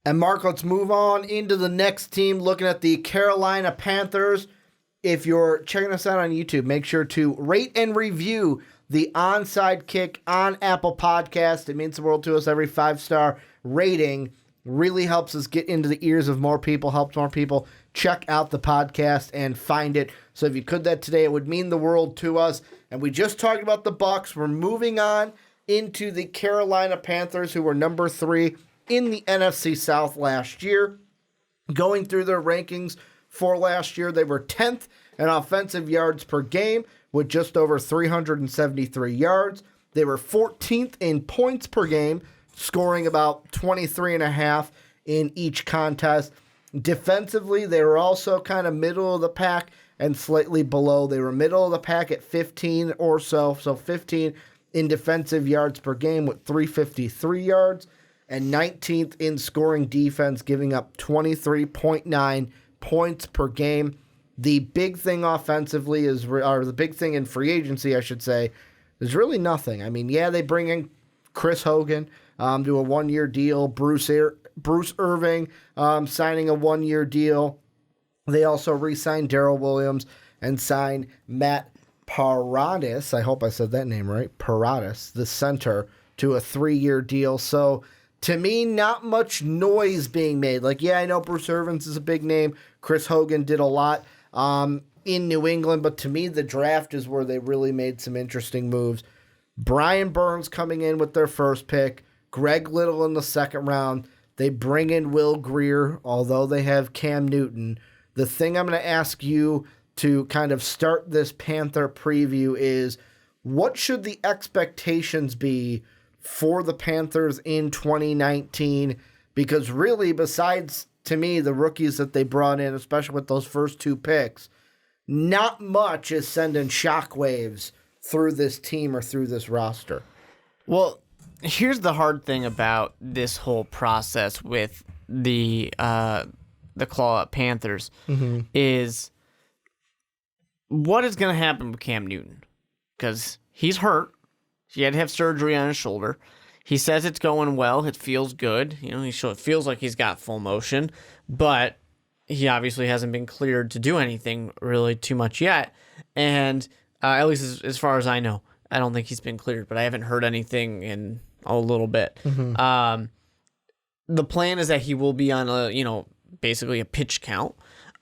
And Mark, let's move on into the next team, looking at the Carolina Panthers. If you're checking us out on YouTube, make sure to rate and review the Onside Kick on Apple Podcast. It means the world to us. Every 5-star rating really helps us get into the ears of more people, helps more people check out the podcast and find it. So if you could that today, it would mean the world to us. And we just talked about the Bucks. We're moving on into the Carolina Panthers, who were number 3 in the NFC South last year. Going through their rankings for last year, they were 10th in offensive yards per game with just over 373 yards. They were 14th in points per game, scoring about 23.5 in each contest. Defensively, they were also kind of middle of the pack and slightly below. They were middle of the pack at 15 or so 15 in defensive yards per game with 353 yards, and 19th in scoring defense, giving up 23.9 points per game. The big thing offensively or the big thing in free agency, I should say, is really nothing. I mean, yeah, they bring in Chris Hogan to a 1-year deal. Bruce Irving signing a 1-year deal. They also re-signed Darrell Williams and signed Matt Paradis. I hope I said that name right. Paradis, the center, to a 3-year deal. So, to me, not much noise being made. Like, yeah, I know Bruce Irvins is a big name. Chris Hogan did a lot in New England, but to me, the draft is where they really made some interesting moves. Brian Burns coming in with their first pick. Greg Little in the second round. They bring in Will Grier, although they have Cam Newton. The thing I'm going to ask you to kind of start this Panther preview is, what should the expectations be for the Panthers in 2019? Because really, besides, to me, the rookies that they brought in, especially with those first 2 picks, not much is sending shockwaves through this team or through this roster. Well, here's the hard thing about this whole process with the Claw Up Panthers is what is going to happen with Cam Newton? Because he's hurt. He had to have surgery on his shoulder. He says it's going well. It feels good. You know, it feels like he's got full motion, but he obviously hasn't been cleared to do anything really too much yet. And at least as far as I know, I don't think he's been cleared, but I haven't heard anything in a little bit. The plan is that he will be on basically a pitch count.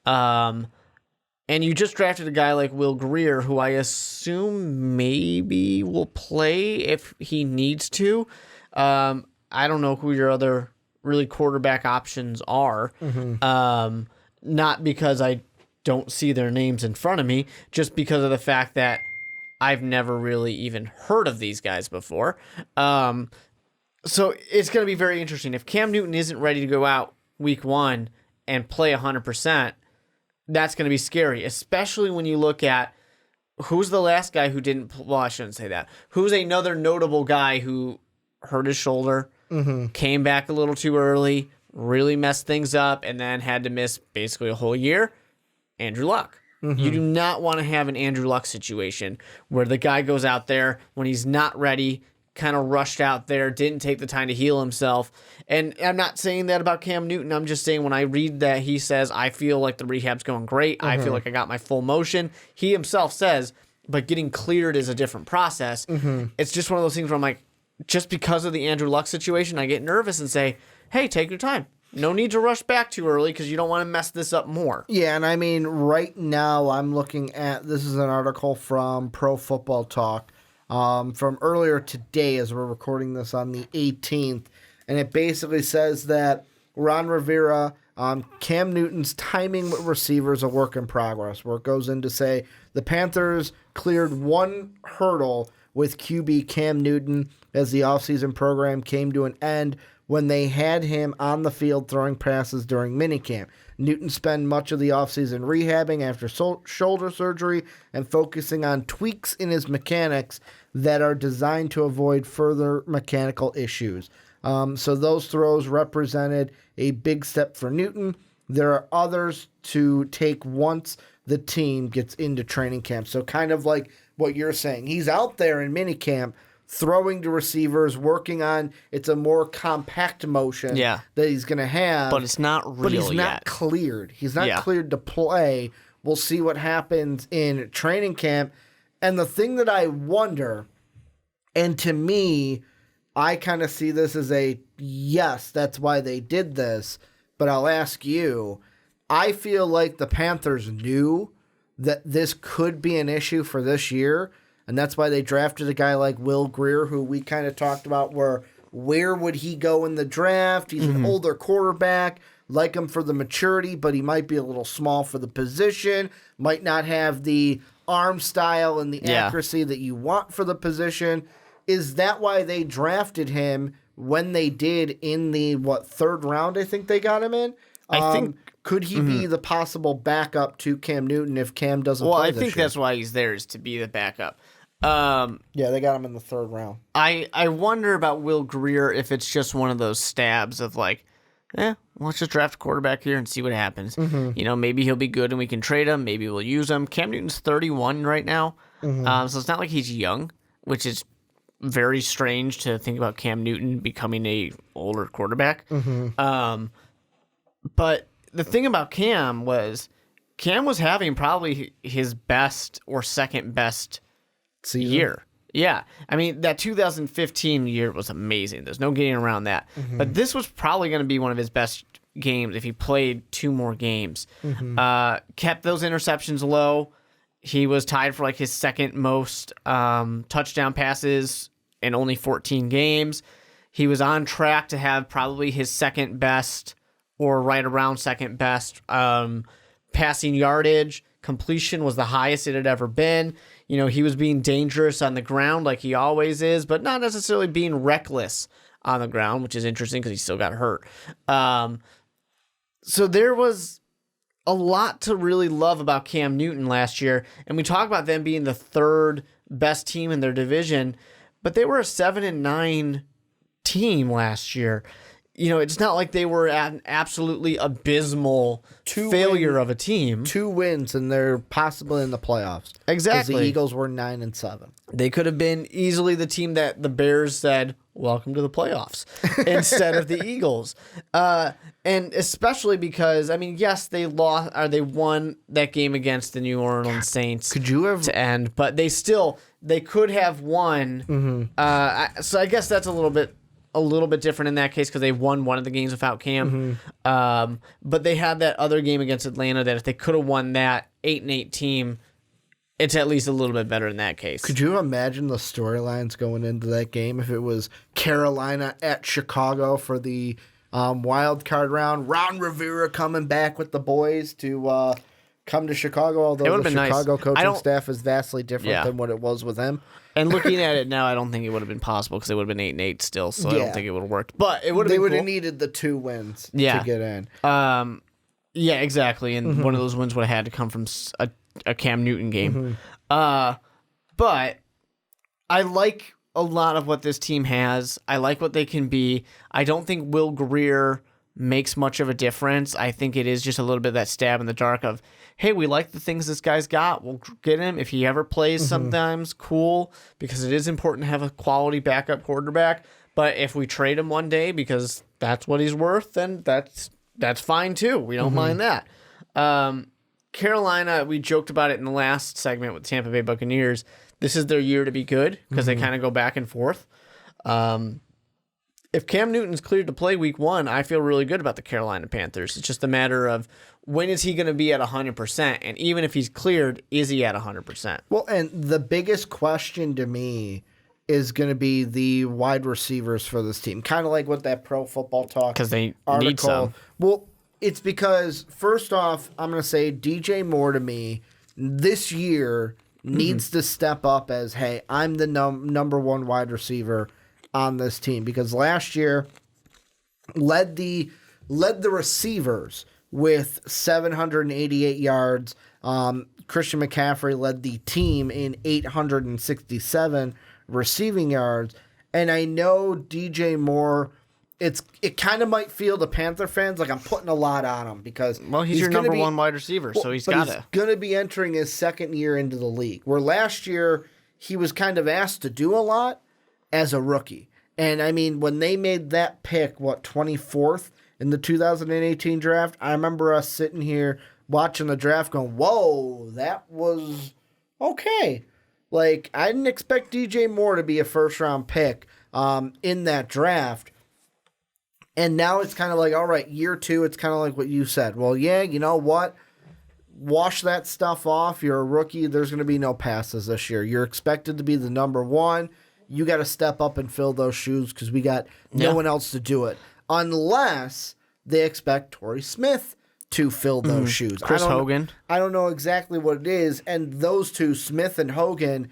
And you just drafted a guy like Will Grier, who I assume maybe will play if he needs to. I don't know who your other really quarterback options are. Not because I don't see their names in front of me, just because of the fact that I've never really even heard of these guys before. So it's going to be very interesting. If Cam Newton isn't ready to go out week 1 and play 100%, that's going to be scary, especially when you look at who's the last guy who didn't, well, I shouldn't say that. Who's another notable guy who hurt his shoulder, came back a little too early, really messed things up, and then had to miss basically a whole year? Andrew Luck. You do not want to have an Andrew Luck situation where the guy goes out there when he's not ready, kind of rushed out there, didn't take the time to heal himself. And I'm not saying that about Cam Newton. I'm just saying when I read that he says, I feel like the rehab's going great. I feel like I got my full motion. He himself says, but getting cleared is a different process. It's just one of those things where I'm like, just because of the Andrew Luck situation, I get nervous and say, hey, take your time. No need to rush back too early because you don't want to mess this up more. Yeah, and I mean, right now I'm looking at, this is an article from Pro Football Talk from earlier today as we're recording this on the 18th, and it basically says that Ron Rivera, Cam Newton's timing with receivers a work in progress, where it goes in to say the Panthers cleared one hurdle with QB Cam Newton as the offseason program came to an end when they had him on the field throwing passes during minicamp. Newton spent much of the offseason rehabbing after shoulder surgery and focusing on tweaks in his mechanics that are designed to avoid further mechanical issues. So those throws represented a big step for Newton. There are others to take once the team gets into training camp. So kind of like what you're saying. He's out there in minicamp throwing to receivers, working on it's a more compact motion that he's going to have. But it's not real But he's not yet. cleared. He's not cleared to play. We'll see what happens in training camp. And the thing that I wonder, and to me, I kind of see this as yes, that's why they did this. But I'll ask you, I feel like the Panthers knew that this could be an issue for this year. And that's why they drafted a guy like Will Grier, who we kind of talked about where would he go in the draft? He's an older quarterback. Like him for the maturity, but he might be a little small for the position. Might not have the arm style and the accuracy that you want for the position. Is that why they drafted him when they did in the, third round I think they got him in? I think... Could he be the possible backup to Cam Newton if Cam doesn't play this year? Well, I think that's why he's there, is to be the backup. Yeah, they got him in the third round. I wonder about Will Grier if it's just one of those stabs of like, let's just draft a quarterback here and see what happens. Maybe he'll be good and we can trade him. Maybe we'll use him. Cam Newton's 31 right now, so it's not like he's young, which is very strange to think about Cam Newton becoming a older quarterback. But the thing about Cam was having probably his best or second best year. Yeah. I mean, that 2015 year was amazing. There's no getting around that. But this was probably going to be one of his best games if he played 2 more games. Kept those interceptions low. He was tied for like his second most touchdown passes in only 14 games. He was on track to have probably his second best or right around second best passing yardage. Completion was the highest it had ever been. He was being dangerous on the ground like he always is, but not necessarily being reckless on the ground, which is interesting because he still got hurt. So there was a lot to really love about Cam Newton last year, and we talk about them being the third best team in their division, but they were a 7-9 team last year. It's not like they were an absolutely abysmal failure of a team. 2 wins, and they're possibly in the playoffs. Exactly. Because the Eagles were 9-7. They could have been easily the team that the Bears said, welcome to the playoffs, instead of the Eagles. And especially because, yes, they lost, or they won that game against the New Orleans Saints. Could you have... to end, but they could have won. So I guess that's a little bit different in that case because they won one of the games without Cam. But they had that other game against Atlanta that if they could have won that 8-8 team, it's at least a little bit better in that case. Could you imagine the storylines going into that game if it was Carolina at Chicago for the wild card round? Ron Rivera coming back with the boys to come to Chicago, although the Chicago coaching staff is vastly different than what it was with him. And looking at it now, I don't think it would have been possible because they would have been 8-8 still, so I don't think it would have worked. But it would have been They would have cool. needed the 2 wins to get in. Yeah, exactly. And one of those wins would have had to come from a Cam Newton game. But I like a lot of what this team has. I like what they can be. I don't think Will Grier makes much of a difference. I think it is just a little bit of that stab in the dark of, hey, we like the things this guy's got. We'll get him. If he ever plays sometimes, cool, because it is important to have a quality backup quarterback. But if we trade him one day because that's what he's worth, then that's fine too. We don't mind that. Carolina, we joked about it in the last segment with Tampa Bay Buccaneers. This is their year to be good because they kind of go back and forth. If Cam Newton's cleared to play week 1, I feel really good about the Carolina Panthers. It's just a matter of when is he going to be at 100%? And even if he's cleared, is he at 100%? Well, and the biggest question to me is going to be the wide receivers for this team. Kind of like what that Pro Football Talk because they article. Need some. Well, it's because, first off, I'm going to say DJ Moore to me this year needs to step up as, hey, I'm the number 1 wide receiver on this team, because last year led the receivers with 788 yards. Christian McCaffrey led the team in 867 receiving yards. And I know DJ Moore, it kind of might feel to Panther fans like I'm putting a lot on him because he's your number 1 wide receiver, so he's got to. He's going to be entering his second year into the league, where last year he was kind of asked to do a lot. as a rookie. And I mean, when they made that pick, 24th in the 2018 draft, I remember us sitting here watching the draft going, whoa, that was okay. Like, I didn't expect DJ Moore to be a first-round pick in that draft. And now it's kind of like, all right, year 2, it's kind of like what you said. Well, yeah, you know what? Wash that stuff off. You're a rookie. There's going to be no passes this year. You're expected to be the number 1. You got to step up and fill those shoes because we got no one else to do it. Unless they expect Torrey Smith to fill those shoes. Chris Hogan. I don't know exactly what it is. And those two, Smith and Hogan,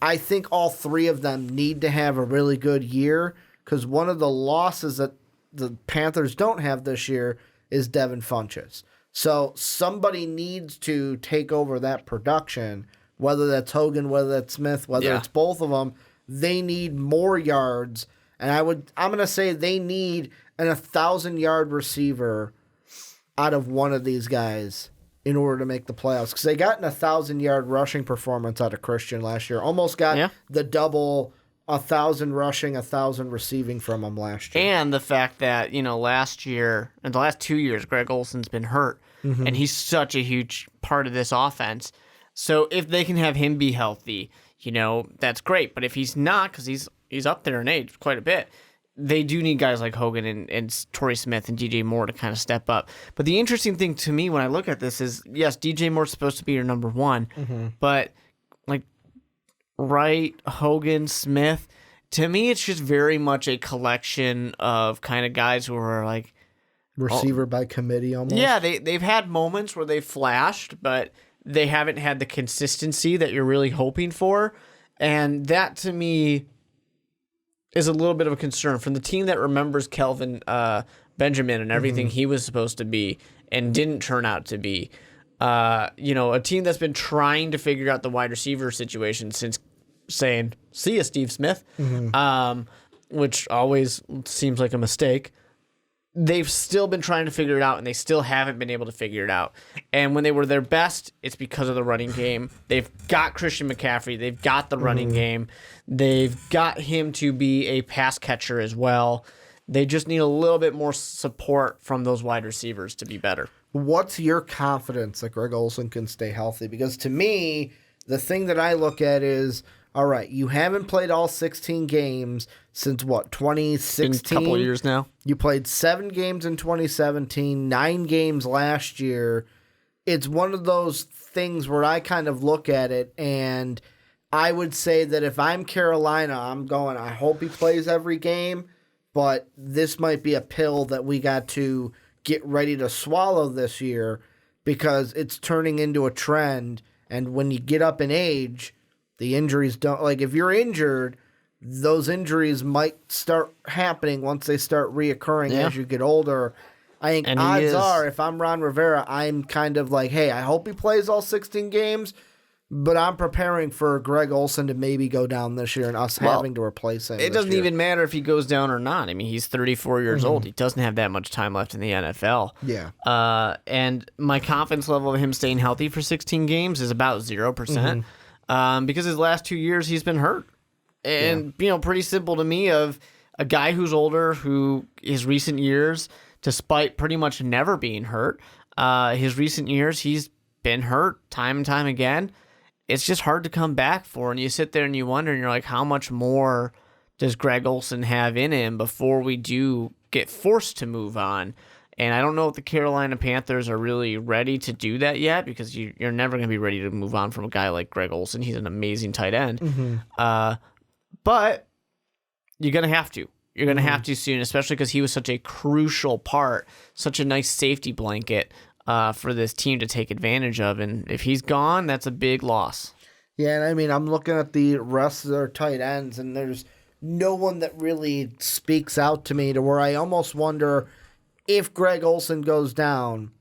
I think all 3 of them need to have a really good year because one of the losses that the Panthers don't have this year is Devin Funchess. So somebody needs to take over that production, whether that's Hogan, whether that's Smith, whether it's both of them. They need more yards. And I'm going to say they need an 1,000-yard receiver out of one of these guys in order to make the playoffs. Because they got an 1,000-yard rushing performance out of Christian last year. Almost got the double 1,000 rushing, 1,000 receiving from him last year. And the fact that, last year, in the last 2 years, Greg Olsen's been hurt. And he's such a huge part of this offense. So if they can have him be healthy, that's great. But if he's not, because he's up there in age quite a bit, they do need guys like Hogan and Torrey Smith and DJ Moore to kind of step up. But the interesting thing to me when I look at this is, yes, DJ Moore's supposed to be your number 1, but like Wright, Hogan, Smith, to me it's just very much a collection of kind of guys who are like receiver by committee almost. Yeah, they've had moments where they've flashed, but they haven't had the consistency that you're really hoping for. And that to me is a little bit of a concern from the team that remembers Kelvin Benjamin and everything he was supposed to be and didn't turn out to be. A team that's been trying to figure out the wide receiver situation since saying, see ya, Steve Smith, which always seems like a mistake. They've still been trying to figure it out, and they still haven't been able to figure it out. And when they were their best, it's because of the running game. They've got Christian McCaffrey. They've got the running game. They've got him to be a pass catcher as well. They just need a little bit more support from those wide receivers to be better. What's your confidence that Greg Olsen can stay healthy? Because to me, the thing that I look at is, all right, you haven't played all 16 games since, 2016? Been a couple of years now. You played 7 games in 2017, 9 games last year. It's one of those things where I kind of look at it, and I would say that if I'm Carolina, I'm going, I hope he plays every game, but this might be a pill that we got to get ready to swallow this year because it's turning into a trend, and when you get up in age, the injuries don't, like if you're injured, those injuries might start happening once they start reoccurring as you get older. I think odds are, if I'm Ron Rivera, I'm kind of like, hey, I hope he plays all 16 games, but I'm preparing for Greg Olsen to maybe go down this year and us having to replace him. It doesn't even matter if he goes down or not. I mean, he's 34 years old. He doesn't have that much time left in the NFL. Yeah. And my confidence level of him staying healthy for 16 games is about 0%. Because his last 2 years he's been hurt. And, pretty simple to me of a guy who's older, who his recent years, despite pretty much never being hurt, his recent years he's been hurt time and time again. It's just hard to come back for. And you sit there and you wonder, and you're like, how much more does Greg Olsen have in him before we do get forced to move on? And I don't know if the Carolina Panthers are really ready to do that yet, because you're never going to be ready to move on from a guy like Greg Olsen. He's an amazing tight end. But you're going to have to. You're going to have to soon, especially because he was such a crucial part, such a nice safety blanket for this team to take advantage of. And if he's gone, that's a big loss. Yeah, and I mean, I'm looking at the rest of their tight ends, and there's no one that really speaks out to me to where I almost wonder, if Greg Olsen goes down,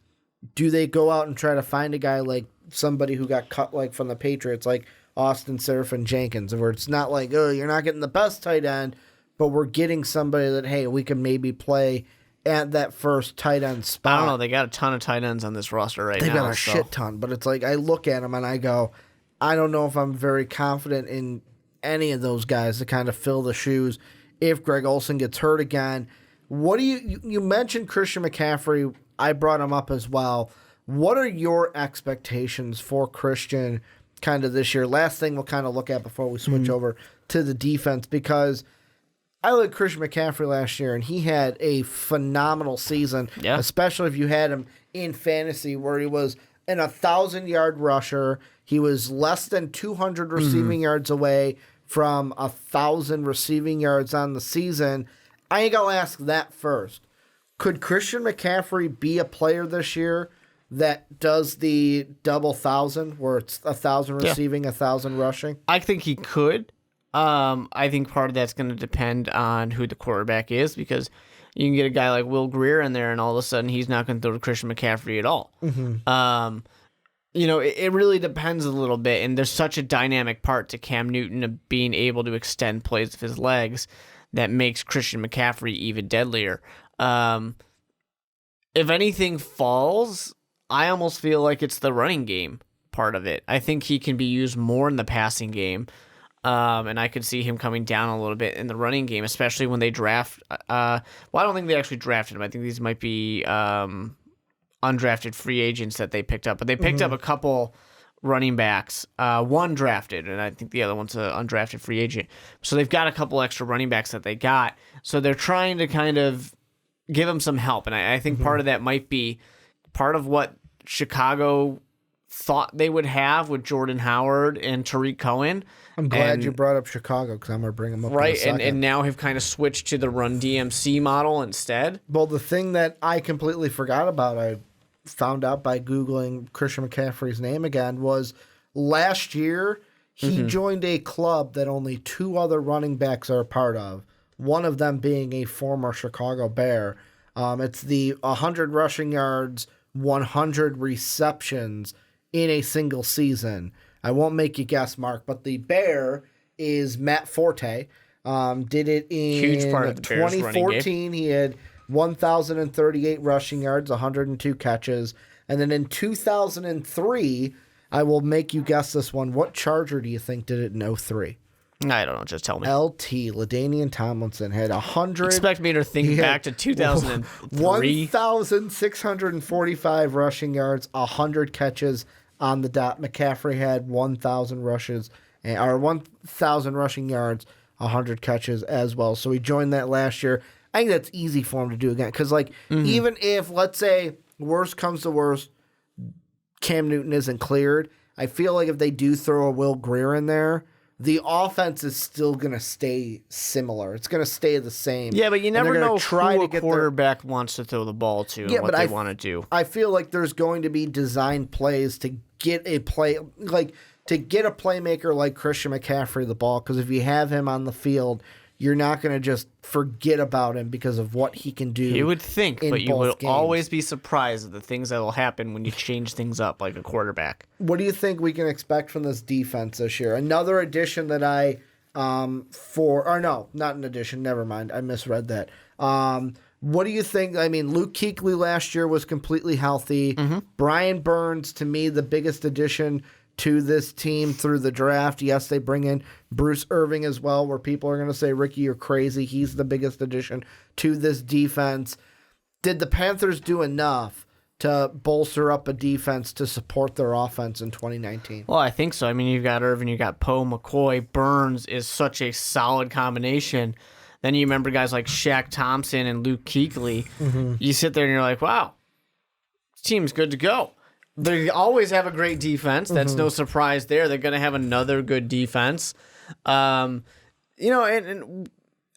do they go out and try to find a guy like somebody who got cut like from the Patriots, like Austin Seraphin-Jenkins, where it's not like, oh, you're not getting the best tight end, but we're getting somebody that, hey, we can maybe play at that first tight end spot. I don't know. They got a ton of tight ends on this roster right now. They got a shit ton, but it's like I look at them and I go, I don't know if I'm very confident in any of those guys to kind of fill the shoes if Greg Olsen gets hurt again. What do you mentioned Christian McCaffrey? I brought him up as well. What are your expectations for Christian kind of this year? Last thing we'll kind of look at before we switch over to the defense, because I looked at Christian McCaffrey last year, and he had a phenomenal season, especially if you had him in fantasy, where he was an 1,000-yard rusher. He was less than 200 receiving yards away from 1,000 receiving yards on the season. I think I'll ask that first. Could Christian McCaffrey be a player this year that does the double 1,000, where it's 1,000 receiving, 1,000 rushing? I think he could. I think part of that's going to depend on who the quarterback is, because you can get a guy like Will Grier in there, and all of a sudden he's not going to throw to Christian McCaffrey at all. It really depends a little bit, and there's such a dynamic part to Cam Newton of being able to extend plays with his legs that makes Christian McCaffrey even deadlier. If anything falls, I almost feel like it's the running game part of it. I think he can be used more in the passing game. And I could see him coming down a little bit in the running game, especially when they draft. I don't think they actually drafted him. I think these might be undrafted free agents that they picked up. But they picked up a couple running backs. One drafted, and I think the other one's an undrafted free agent. So they've got a couple extra running backs that they got. So they're trying to kind of give him some help. And I think part of that might be part of what Chicago thought they would have with Jordan Howard and Tariq Cohen. I'm glad you brought up Chicago, because I'm going to bring them up in a second. And now have kind of switched to the run DMC model instead. Well, the thing that I completely forgot about, I found out by Googling Christian McCaffrey's name again, was last year he joined a club that only 2 other running backs are a part of, one of them being a former Chicago Bear. It's the 100 rushing yards, 100 receptions in a single season. I won't make you guess, Mark, but the Bear is Matt Forte. Did it in Huge part of the Bears 2014. He had 1,038 rushing yards, 102 catches. And then in 2003, I will make you guess this one. What Charger do you think did it in 2003? I don't know. Just tell me. LT, LaDainian Tomlinson, had 100. Expect me to think back to 2003. 1,645 rushing yards, 100 catches on the dot. McCaffrey had 1,000 rushes, or 1,000 rushing yards, 100 catches as well. So he joined that last year. I think that's easy for him to do again. Because, even if, let's say, worst comes to worst, Cam Newton isn't cleared, I feel like if they do throw a Will Grier in there, the offense is still going to stay similar. It's going to stay the same. Yeah, but you never know who a quarterback wants to throw the ball to and what they want to do. I feel like there's going to be designed plays to get a play, to get a playmaker like Christian McCaffrey the ball, because if you have him on the field, you're not going to just forget about him because of what he can do. You would think, but you will always be surprised at the things that will happen when you change things up like a quarterback. What do you think we can expect from this defense this year? Another addition that not an addition, never mind, I misread that. What do you think? I mean, Luke Kuechly last year was completely healthy. Brian Burns, to me, the biggest addition to this team through the draft. Yes, they bring in Bruce Irving as well, where people are going to say, Ricky, you're crazy. He's the biggest addition to this defense. Did the Panthers do enough to bolster up a defense to support their offense in 2019? Well, I think so. I mean, you've got Irving, you've got Poe, McCoy. Burns is such a solid combination. Then you remember guys like Shaq Thompson and Luke Kuechly. You sit there and you're like, wow, this team's good to go. They always have a great defense. That's no surprise there. They're going to have another good defense. And I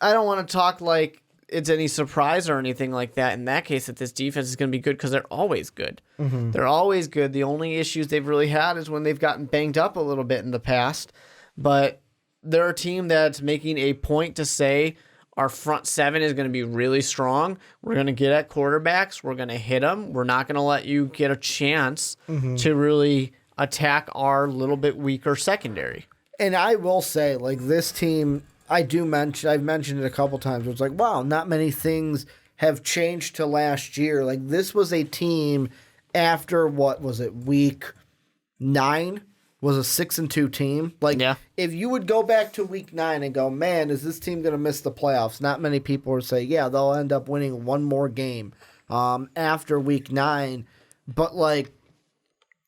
don't want to talk like it's any surprise or anything like that. In that case, that this defense is going to be good, because they're always good. They're always good. The only issues they've really had is when they've gotten banged up a little bit in the past. But they're a team that's making a point to say, our front seven is going to be really strong. We're going to get at quarterbacks. We're going to hit them. We're not going to let you get a chance to really attack our little bit weaker secondary. And I will say, this team, I've mentioned it a couple times. It's like, wow, not many things have changed to last year. This was a team after, what was it, week 9, was a 6-2 team. Like, if you would go back to week 9 and go, man, is this team going to miss the playoffs? Not many people would say, yeah, they'll end up winning one more game after week 9. But, like,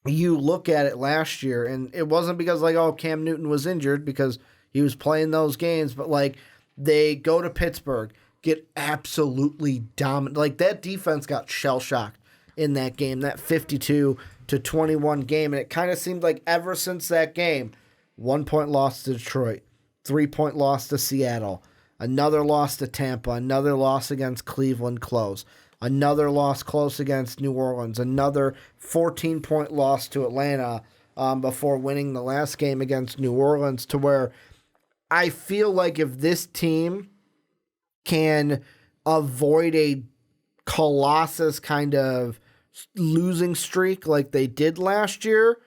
you look at it last year, and it wasn't because, like, oh, Cam Newton was injured because he was playing those games. But, like, they go to Pittsburgh, get absolutely dominant. Like, that defense got shell-shocked in that game, that 52-21 game. And it kind of seemed like ever since that game, 1-point loss to Detroit, 3-point loss to Seattle, another loss to Tampa, another loss against Cleveland close, another loss close against New Orleans, another 14-point loss to Atlanta before winning the last game against New Orleans, to where I feel like if this team can avoid a Colossus kind of losing streak like they did last year,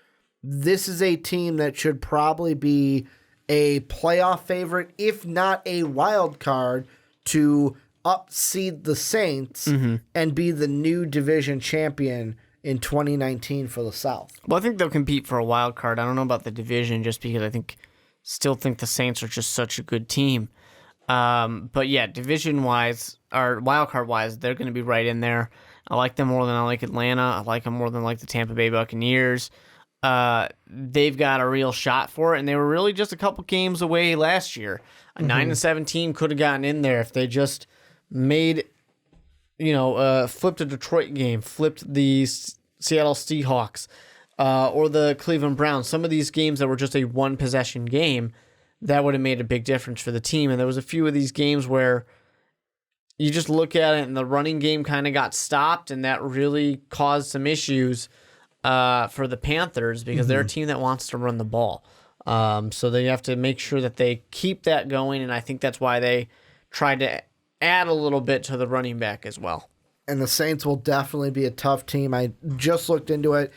this is a team that should probably be a playoff favorite, if not a wild card, to upseed the Saints and be the new division champion in 2019 for the South. Well, I think they'll compete for a wild card. I don't know about the division, just because still think the Saints are just such a good team. But yeah, division-wise, or wild card-wise, they're going to be right in there. I like them more than I like Atlanta. I like them more than I like the Tampa Bay Buccaneers. They've got a real shot for it, and they were really just a couple games away last year. A 9-7 team could have gotten in there if they just made, flipped a Detroit game, flipped the Seattle Seahawks, or the Cleveland Browns. Some of these games that were just a one-possession game, that would have made a big difference for the team. And there was a few of these games where you just look at it and the running game kind of got stopped, and that really caused some issues for the Panthers because they're a team that wants to run the ball. So they have to make sure that they keep that going, and I think that's why they tried to add a little bit to the running back as well. And the Saints will definitely be a tough team. I just looked into it.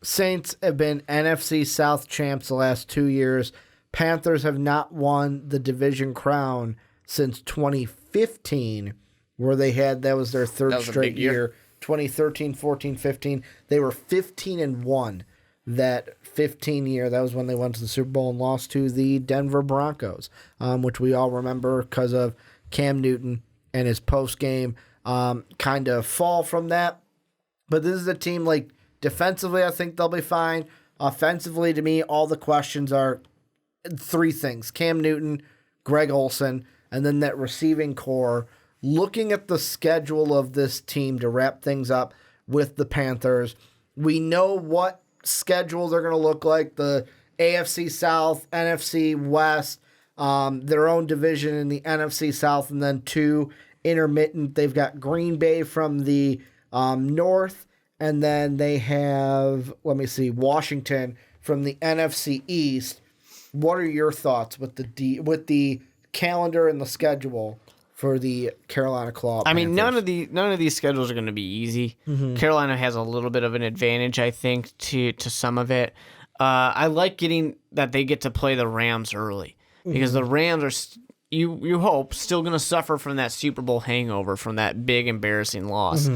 Saints have been NFC South champs the last 2 years. Panthers have not won the division crown since 2015, where that was their third straight year. 2013, 14, 15. They were 15-1 that 15 year. That was when they went to the Super Bowl and lost to the Denver Broncos, which we all remember because of Cam Newton and his post-game kind of fall from that. But this is a team, like, defensively, I think they'll be fine. Offensively, to me, all the questions are three things: Cam Newton, Greg Olsen, and then that receiving core. Looking at the schedule of this team to wrap things up with the Panthers, we know what schedule they're going to look like. The AFC South, NFC West, their own division in the NFC South, and then two intermittent. They've got Green Bay from the north, and then they have, Washington from the NFC East. What are your thoughts with the calendar and the schedule for the Carolina Claw Panthers? I mean, none of these schedules are going to be easy. Carolina has a little bit of an advantage, I think, to some of it. I like getting that they get to play the Rams early because the Rams are, you hope, still going to suffer from that Super Bowl hangover from that big embarrassing loss.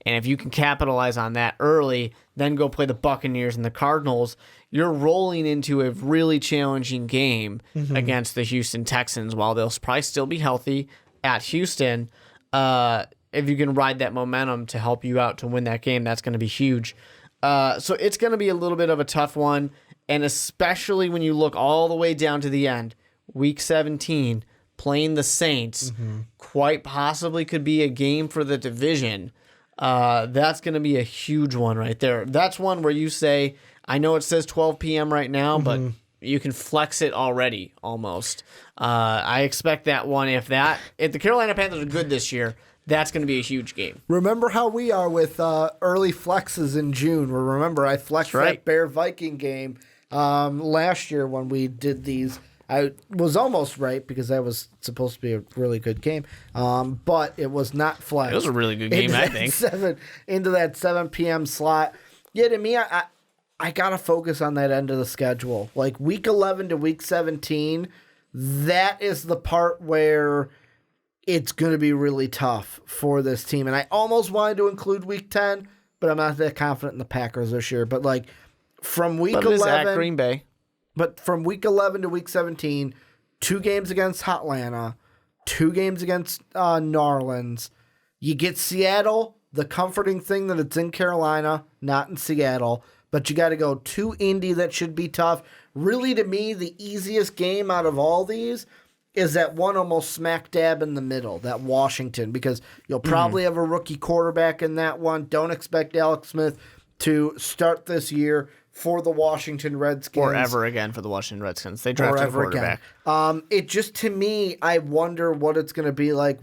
And if you can capitalize on that early, then go play the Buccaneers and the Cardinals, you're rolling into a really challenging game against the Houston Texans. While they'll probably still be healthy at Houston, if you can ride that momentum to help you out to win that game, that's going to be huge. So it's going to be a little bit of a tough one, and especially when you look all the way down to the end, Week 17, playing the Saints, quite possibly could be a game for the division. That's going to be a huge one right there. That's one where you say, I know it says 12 p.m. right now, but you can flex it already almost. I expect that one. If the Carolina Panthers are good this year, that's going to be a huge game. Remember how we are with early flexes in June. Remember, I flexed that Bear-Viking game last year when we did these. I was almost right because that was supposed to be a really good game, but it was not flexed. It was a really good game, I think. Into that 7 p.m. slot. Yeah, to me, I got to focus on that end of the schedule. Like Week 11 to Week 17, that is the part where it's going to be really tough for this team. And I almost wanted to include Week 10, but I'm not that confident in the Packers this year. But like from Week 11 at Green Bay. But from week 11 to week 17, 2 games against Atlanta, 2 games against New Orleans. You get Seattle, the comforting thing that it's in Carolina, not in Seattle. But you got to go to Indy. That should be tough. Really, to me, the easiest game out of all these is that one almost smack dab in the middle, that Washington, because you'll probably have a rookie quarterback in that one. Don't expect Alex Smith to start this year for the Washington Redskins. Or ever again for the Washington Redskins. They drafted a quarterback. It just, to me, I wonder what it's going to be like.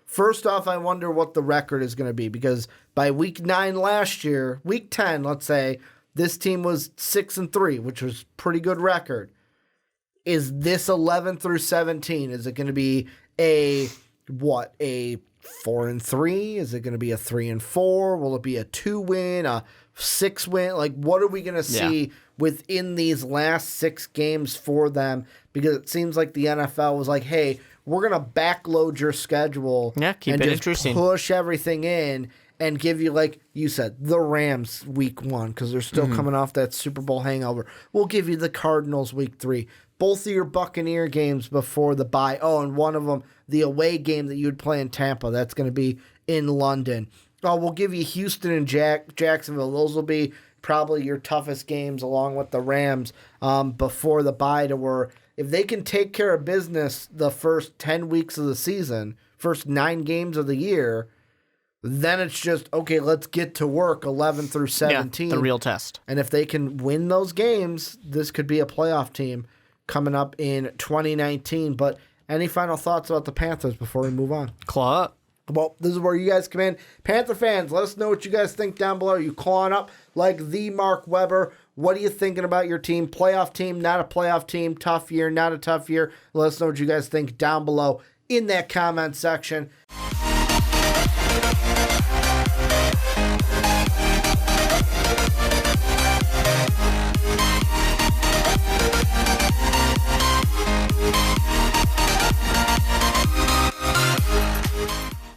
First off, I wonder what the record is going to be, because by week 9 last year, week 10, let's say, this team was 6-3, which was pretty good record. Is this 11 through 17? Is it going to be a 4-3? Is it going to be a 3-4? Will it be a 2-win, a 6-win? Like, what are we going to see within these last 6 games for them? Because it seems like the NFL was like, hey, we're going to backload your schedule keep it interesting. Push everything in and give you, like you said, the Rams week 1 because they're still coming off that Super Bowl hangover. We'll give you the Cardinals week 3. Both of your Buccaneer games before the bye. Oh, and one of them, the away game that you would play in Tampa. That's going to be in London. Oh, we'll give you Houston and Jacksonville. Those will be probably your toughest games along with the Rams before the bye, to where if they can take care of business the first 10 weeks of the season, first 9 games of the year, then it's just, okay, let's get to work 11 through 17. The real test. And if they can win those games, this could be a playoff team coming up in 2019. But any final thoughts about the Panthers before we move on? Claw up. Well, this is where you guys come in. Panther fans, let us know what you guys think down below. Are you clawing up like the Mark Weber? What are you thinking about your team? Playoff team, not a playoff team, tough year, not a tough year? Let us know what you guys think down below in that comment section.